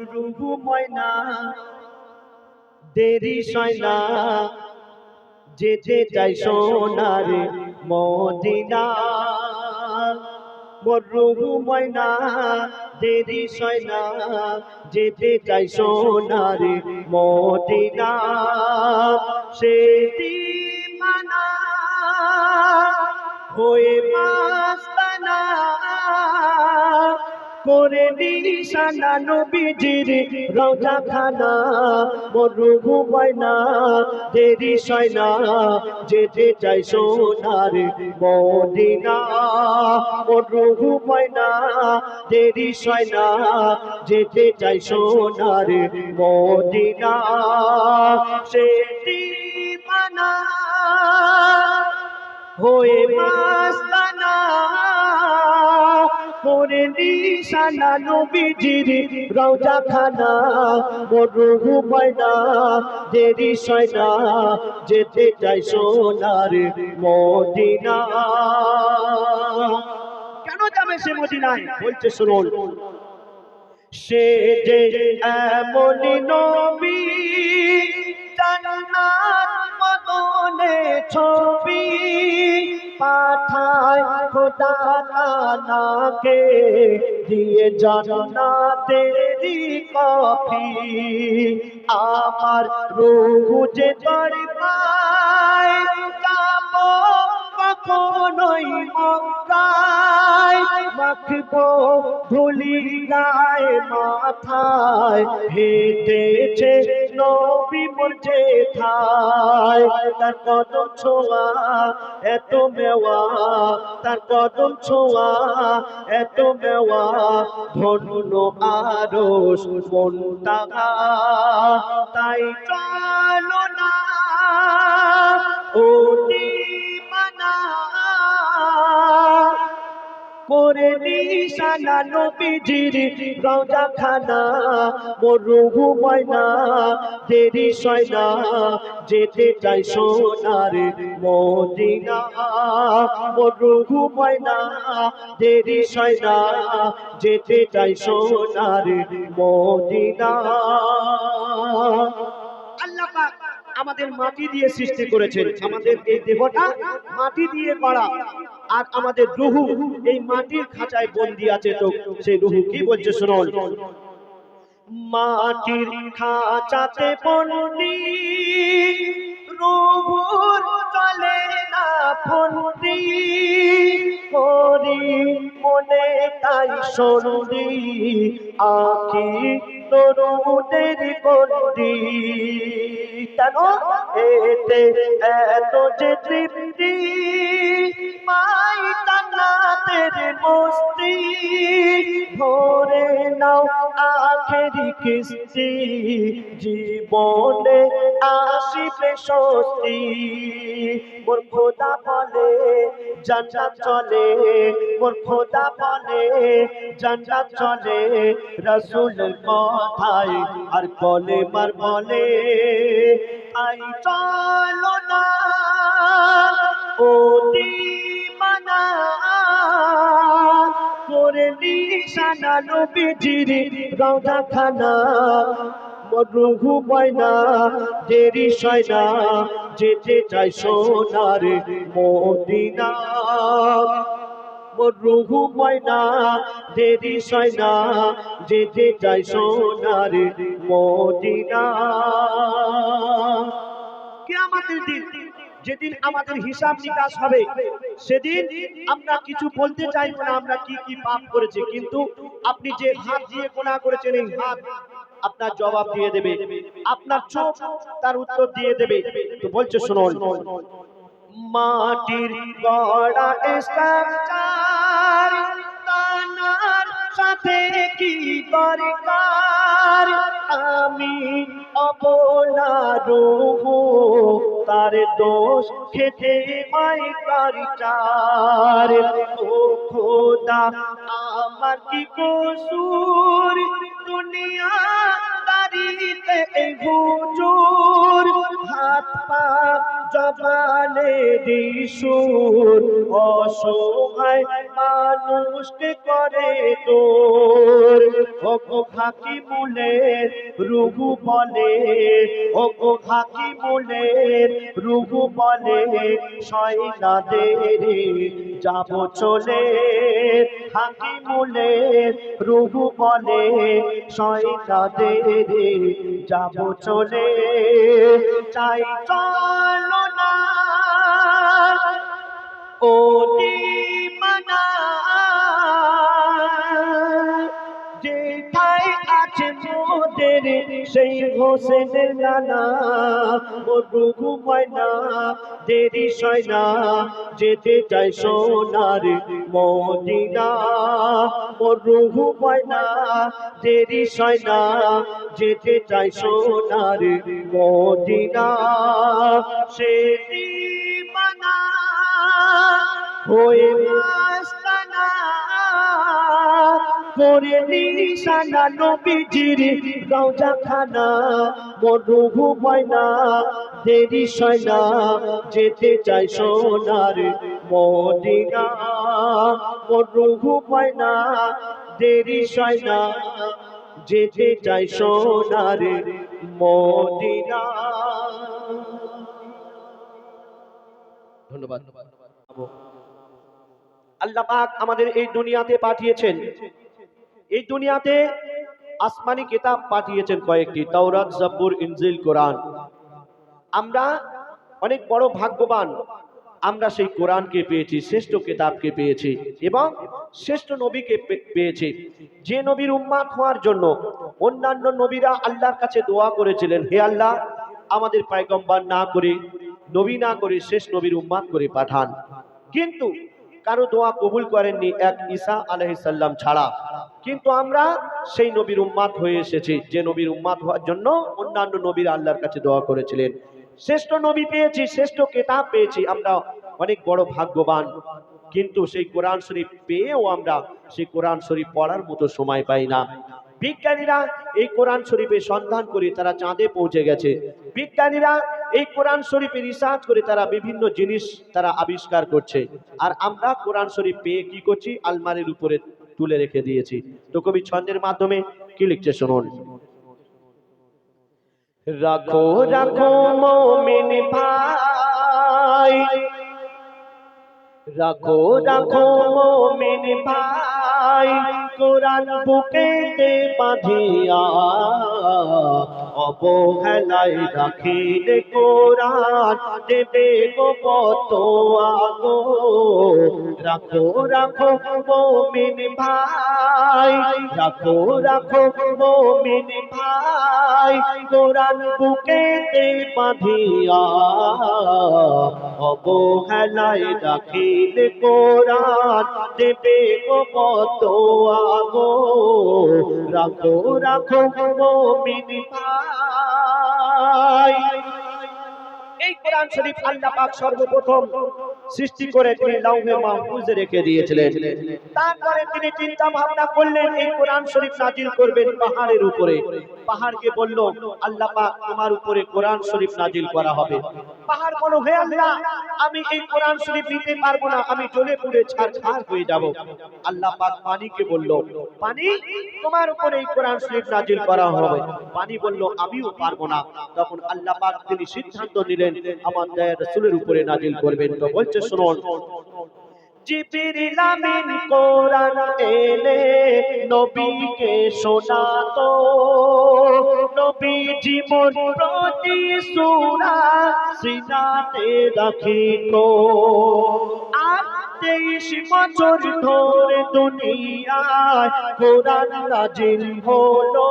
রুহু ময়না দেরি সয়না যেতে চাই সোনার মদিনা মোর রুহু ময়না দেরি সয়না যেতে চাই সোনার মদিনা সে দিওয়ানা হয়ে মাস্তানা করে নিশানা নবীজির রওজা খানা মোর রুহু ময়না দেরি সয়না যেতে চাই সোনার মদিনা মোর রুহু ময়না দেরি সয়না যেতে চাই সোনার মদিনা সে দিওয়ানা হয়ে মাস্তানা করে নিশানা নবীজির রওজা খানা মোর রুহু ময়না দেরি সয়না যেতে চাই সোনার মদিনা কেন যাবে সে মদিনায় বলছে শুনুন সে যে এমন নবী জান্নাত মদনে ছবি পাঠায় খোদা তাআলাকে দিয়ে জান্নাতেরই কফি আমার রূহ যে তড়পায় যাব কখনোই মক্কায় মাখবো ধুলি গায়ে মাথায় হেঁটেছে নবী মোর যেথায় তার কদম ছোঁয়া এত মেওয়া তার কদম ছোঁয়া এত মেওয়া ধন্য আরশ মুনতাহা তাই চলো না ও দিওয়ানা করে নিশানা নবীজির রওজা খানা মোর রুহু ময়না দেরি সয়না যেতে চাই সোনার মদিনা মোর রুহু ময়না দেরি সয়না যেতে চাই সোনার মদিনা আল্লাহ পাক আমাদের মাটি দিয়ে সৃষ্টি করেছেন আমাদের এই দেহটা মাটি দিয়ে গড়া আর আমাদের রুহু এই মাটির খাঁচায় বন্দী আছে তো সেই রুহু কি বলছে শুনুন মাটির খাঁচাতে বন্দী রুহুর চলে না ফন্দি করি মনে তাই সন্ধি আখি তরুদের গন্ডি কেন এতে এত যে তৃপ্তি পাই জান্নাতের মস্তি ভরে নাও আখেরি কিস্তি জীবনে আসিবে স্বস্তি মোর খোদা বলে জান্নাত চলে মোর খোদা বলে জান্নাত চলে রাসূলের কথায় আর কলে মার বলে আই চলো না ও দিওয়ানা করে নিশানা নবীজির রওজা খানা মোর রুহু ময়না দেরি সয়না যেতে চাই সোনার মদিনা মোর রুহু ময়না দেরি সয়না যেতে চাই সোনার মদিনা কিয়ামতের দিন যেদিন আমাদের হিসাব নিকাশ হবে সেদিন আমরা কিছু বলতে চাইবো না আমরা কি কি পাপ করেছি কিন্তু আপনি যে হাত দিয়ে গুনাহ করেছেন এই হাত আপনার জবাব দিয়ে দেবে আপনার চোখ তার উত্তর দিয়ে দেবে তো বলছে শুনুন মাটির গড়া স্ট্রাকচার তানার সাথে কি দরকার আমি অবলা রুহু তার দোষ খেতে হয় কারিচার ও খোদা আমার কি কসুর দুনিয়া দারিতে হুজুর হাত পা জবানে দিশুর অসহায় মানুষকে করে তোর ও গো হাকিমুলের রুহু বলে ও গো হাকিমুলের রুহু বলে শয়নাদের যাব চলে হাকিমুলের রুহু বলে শয়নাদের যাব চলে চাই চলো না ও দিবানা যেথায় আছে মোদের সেই হোসেনের নানা মরুগু ময়না দেরি সয়না যেতে চাই সোনার মদিনা মরুগু ময়না দেরি সয়না যেতে চাই সোনার মদিনা সে দিবানা হয়ে মাস্তানা করে নিশানা নবীজির রওজা খানা মরুহু ময়না দেরি সয়না যেতে চাই সোনার মদিনা মরুহু ময়না দেরি সয়না যেতে চাই সোনার মদিনা। ধন্যবাদ। আল্লাহ পাক আমাদের এই দুনিয়াতে পাঠিয়েছেন, এই দুনিয়াতে আসমানি কিতাব পাঠিয়েছেন কয়েকটি, তাওরাত, জাবুর, ইনজিল, কোরআন। আমরা অনেক বড় ভাগ্যবান, আমরা সেই কোরআনকে পেয়েছি, শ্রেষ্ঠ কিতাবকে পেয়েছি এবং শ্রেষ্ঠ নবীকে পেয়েছি, যে নবীর উম্মাত হওয়ার জন্য অন্যান্য নবীরা আল্লাহর কাছে দোয়া করেছিলেন, হে আল্লাহ আমাদের পয়গম্বর না করে, নবী না করে শেষ নবীর উম্মাত করে পাঠান। কিন্তু কারো দোয়া কবুল করেননি এক ঈসা আলাইহিস সালাম ছাড়া। কিন্তু আমরা সেই নবীর উম্মাত হয়ে এসেছি, যে নবীর উম্মাত হওয়ার জন্য অন্যান্য নবীরা আল্লাহর কাছে দোয়া করেছিলেন। শ্রেষ্ঠ নবী পেয়েছি, শ্রেষ্ঠ কিতাব পেয়েছি, আমরা অনেক বড় ভাগ্যবান। কিন্তু সেই কোরআন শরীফ পেয়েও আমরা সেই কোরআন শরীফ পড়ার মতো সময় পাই না। বিজ্ঞানীরা এই কোরআন শরীফের সন্ধান করে তারা চাঁদে পৌঁছে গেছে। বিজ্ঞানীরা এই কোরআন শরীফে রিসার্চ করে তারা বিভিন্ন জিনিস তারা আবিষ্কার করছে, আর আমরা কোরআন শরীফ পেয়ে কি করছি, আলমারির উপরে তুলে রেখে দিয়েছি। তো কবি ছন্দের মাধ্যমে কি লিখছে শুনুন। রাখো রাখো মুমিন ভাই, রাখো রাখো মুমিন ভাই, কোরআন বুকেতে বাঁধিয়া অবহেলায় রাখিলে কোরআন দেবে গো ফতোয়া গো। রাখো রাখো মুমিন ভাই, রাখো রাখো মুমিন ভাই, কোরআন বুকেতে বাঁধিয়া অবহেলায় রাখিলে কোরআন দেবে গো ফতোয়া গো। রাখো রাখো মুমিন ভাই। এই কোরআন শরীফ আল্লাহ পাক সর্বপ্রথম সৃষ্টি করে তিনি লাউহে মাহফুজে রেখে দিয়েছিলেন। তারপরে তিনি চিন্তা ভাবনা করলেন এই কোরআন শরীফ নাজিল করবেন পাহাড়ের উপরে। পাহাড়কে বলল, আল্লাহ পাক তোমার উপরে কোরআন শরীফ নাজিল করা হবে। পাহাড় বলল, হে আল্লাহ আমি এই কোরআন শরীফ নিতে পারবো না, আমি জ্বলে পুড়ে ছারখার হয়ে যাব। আল্লাহ পাক পানিকে বলল, পানি তোমার উপরে এই কোরআন শরীফ নাজিল করা হবে। পানি বলল, আমিও পারবো না। তখন আল্লাহ পাক তিনি সিদ্ধান্ত নিলেন আমার দয়ার রাসূলের উপরে নাজিল করবেন। তো বলছে শুনুন, জিবরিল আমিন কোরআন এলে নবীকে শোনাতো, নবীজি মোর প্রতি সূরা সিনাতে রাখিতো। 23 বছর ধরে দুনিয়ায় কোরআন নাজিল হলো,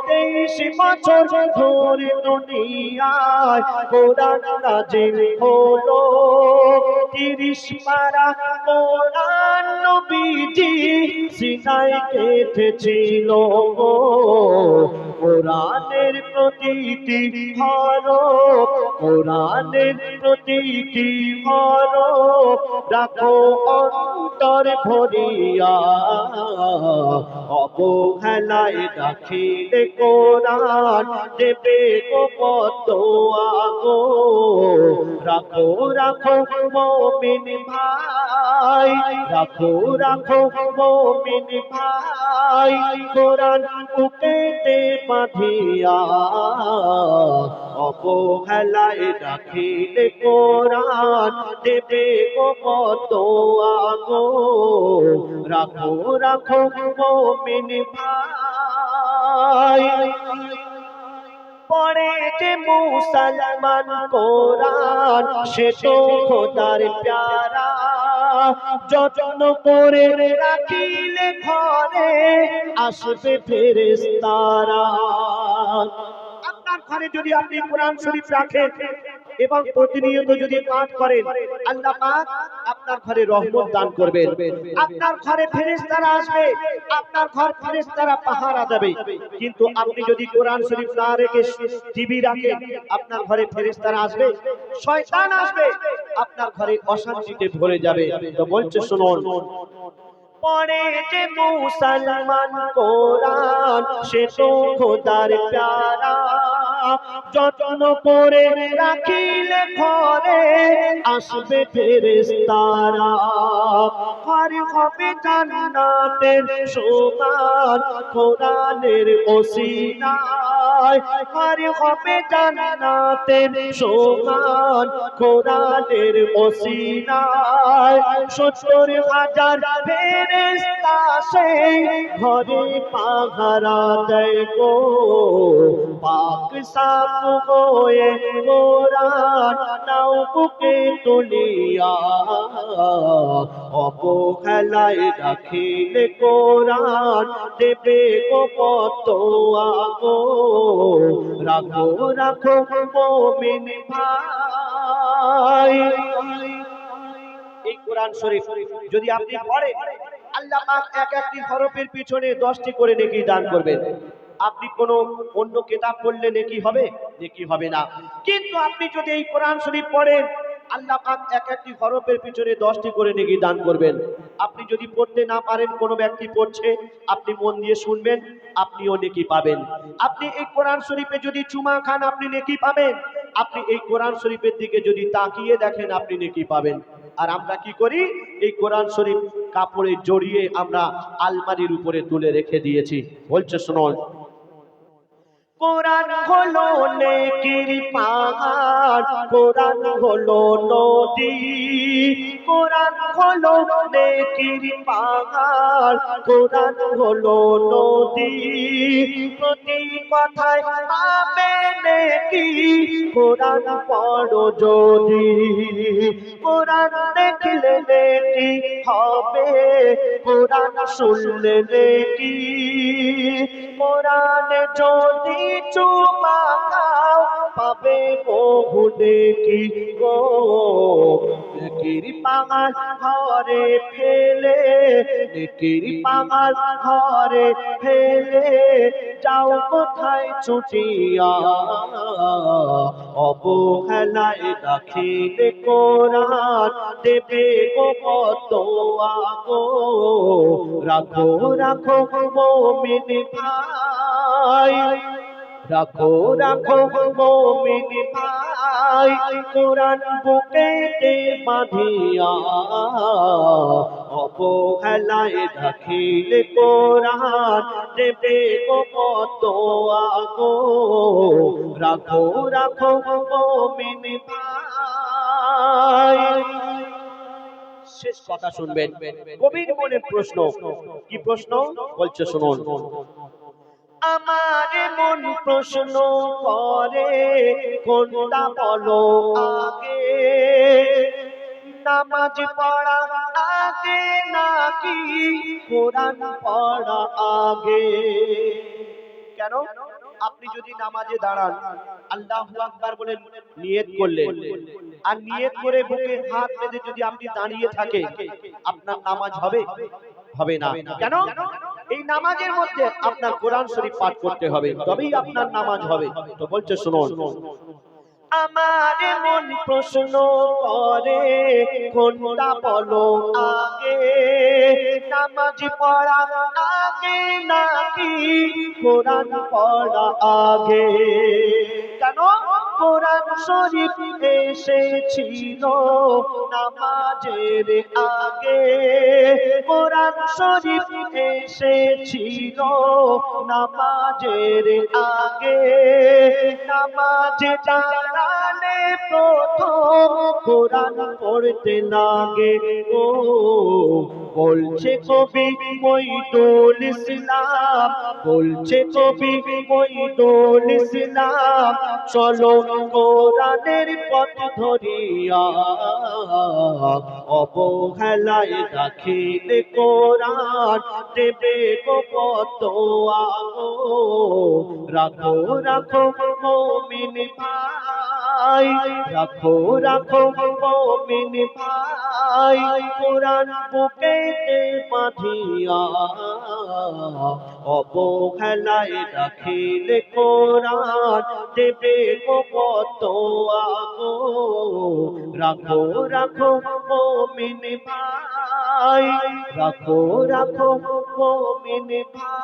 23 বছর ধরে দুনিয়ায় কোরআন নাজিল হলো। 30 পারা কোরআন নবীজি সিনায় গেঁথেছিল গো। কোরআনের প্রতিটি হরফ, কোরআনের প্রতিটি হরফ রাখো অন্তর ভরিয়া, অবহেলায় রাখিলে কোরআন দেবে গো ফতোয়া গো। রাখো রাখো মুমিন ভাই, রাখো রাখো মুমিন ভাই কোরআন বুকেতে বাঁধিয়া অবহেলায় রাখিলে কোরআন দেবে গো কত আগো রাখো রাখো মুমিন ভাই পড়ে যে মুসলমান কোরআন সে তো খোদার প্যারা যত্ন করে রাখিলে ঘরে আসবে ফেরেশতারা আপনার ঘরে যদি আপনি কোরআন শরীফ রাখেন এবং প্রতিনিয়ত যদি পাঠ করেন আল্লাহ পাক আপনার ঘরে রহমত দান করবেন আপনার ঘরে ফেরেশতারা আসবে আপনার ঘর ফেরেশতারা পাহারা দেবে কিন্তু আপনি যদি কোরআন শরীফ না রেখে টিভি রাখেন আপনার ঘরে ফেরেশতারা আসবে শয়তান আসবে আপনার ঘরে অশান্তিতে ভরে যাবে তো বলছে শুনুন পড়ে যে মুসলমান কোরআন সে তো খোদার প্যারা যত্ন করে রাখিলে ঘরে আসবে ফেরেশতারা ঘরে হবে জান্নাতের সমান কোরআনের ওসিলায় ঘরে হবে জান্নাতের সমান কোরআনের ওসিলায় ৭০,০০০ ফেরেশতা সেই ঘরে পাহারা দেয় গো পাক সাফ হয়ে কোরআন নাও বুকে তুলিয়া অবহেলায় রাখিলে কোরআন দেবে গো কত আগো রাখো রাখো মুমিন ভাই এই কোরআন শরীফ যদি আপনি পড়েন আল্লাহ পাক এক একটি হরফের পিছনে 10টি করে নেকি দান করবেন আপনি কোন অন্য কিতাব পড়লে নেকি হবে নেকি হবে না কিন্তু আপনি যদি এই কোরআন শরীফ পড়েন আল্লাহ পাক এক একটি হরফের পিছনে 10টি করে নেকি দান করবেন আপনি যদি পড়তে না পারেন কোনো ব্যক্তি পড়ছে আপনি মন দিয়ে শুনবেন আপনিও নেকি পাবেন আপনি এই কোরআন শরীফে যদি চুমা খান আপনি নেকি পাবেন আপনি এই কোরআন শরীফের দিকে যদি তাকিয়ে দেখেন আপনি নেকি পাবেন আর আমরা কি করি এই কোরআন শরীফ কাপড়ে জড়িয়ে আমরা আলমারির উপরে তুলে রেখে দিয়েছি বলছে শুনুন কোরআন হলো নেকির পাহাড় কোরআন হলো নদী কোরআন হলো নেকির পাহাড় কোরআন হলো নদী প্রতি কথায় পাবে নেকি কোরআন পড়ো যদি কোরআন দেখলে নেকি হবে কোরআন শুনলে নেকি কোরআনে যদি চুমা খাও পাবে বহু নেকি গো নেকির পাহাড় ঘরে ফেলে নেকির পাহাড় ঘরে ফেলে যাও কোথায় ছুটিয়া অবহেলায় রাখিলে কোরআন দেবে গো কত আগো রাখো রাখো মুমিন ভাই রাখো রাখো মুমিন ভাই কোরআন বুকেতে বাঁধিয়া অবহেলায় রাখিলে কোরআন দেবে গো কত আগো রাখো রাখো মুমিন ভাই শেষ কথা শুনবেন কবির মনের প্রশ্ন কি প্রশ্ন বলছে শুনুন আমার মন প্রশ্ন করে কোনটা বলো আগে নামাজ পড়া আগে নাকি কোরআন পড়া আগে কেন আপনি যদি নামাজে দাঁড়ান আল্লাহু আকবার বলে নিয়ত করলেন আর নিয়ত করে বুকে হাত বেঁধে যদি আপনি দাঁড়িয়ে থাকেন আপনার নামাজ হবে হবে না কেন এই নামাজের মধ্যে আপনার কোরআন শরীফ পাঠ করতে হবে তবেই আপনার নামাজ হবে তো বলছে শুনুন আমার মন প্রশ্ন করে কোনটা বলো আগে নামাজ পড়া আগে নাকি কোরআন পড়া আগে কেন কোরআন শরীফ এসেছিল নামাজের আগে, কোরআন শরীফ এসেছিল নামাজের আগে, নামাজে দাঁড়ালে প্রথম কোরআন পড়তে লাগে। ও বলছে কবি মঈদুল ইসলাম, বলছে কবি মঈদুল ইসলাম, চলো কোরআনের পথ ধরিয়া অবহেলায় রাখিলে কোরআন দেবে গো ফতোয়া গো। রাখো রাখো মুমিন ভাই, রাখো রাখো মুমিন ভাই, কোরআন বুকেতে বাঁধিয়া অবহেলায় রাখিলে কোরআন দেবে গো ফতোয়া গো। রাখো রাখো মুমিন ভাই, রাখো রাখো মুমিন ভাই।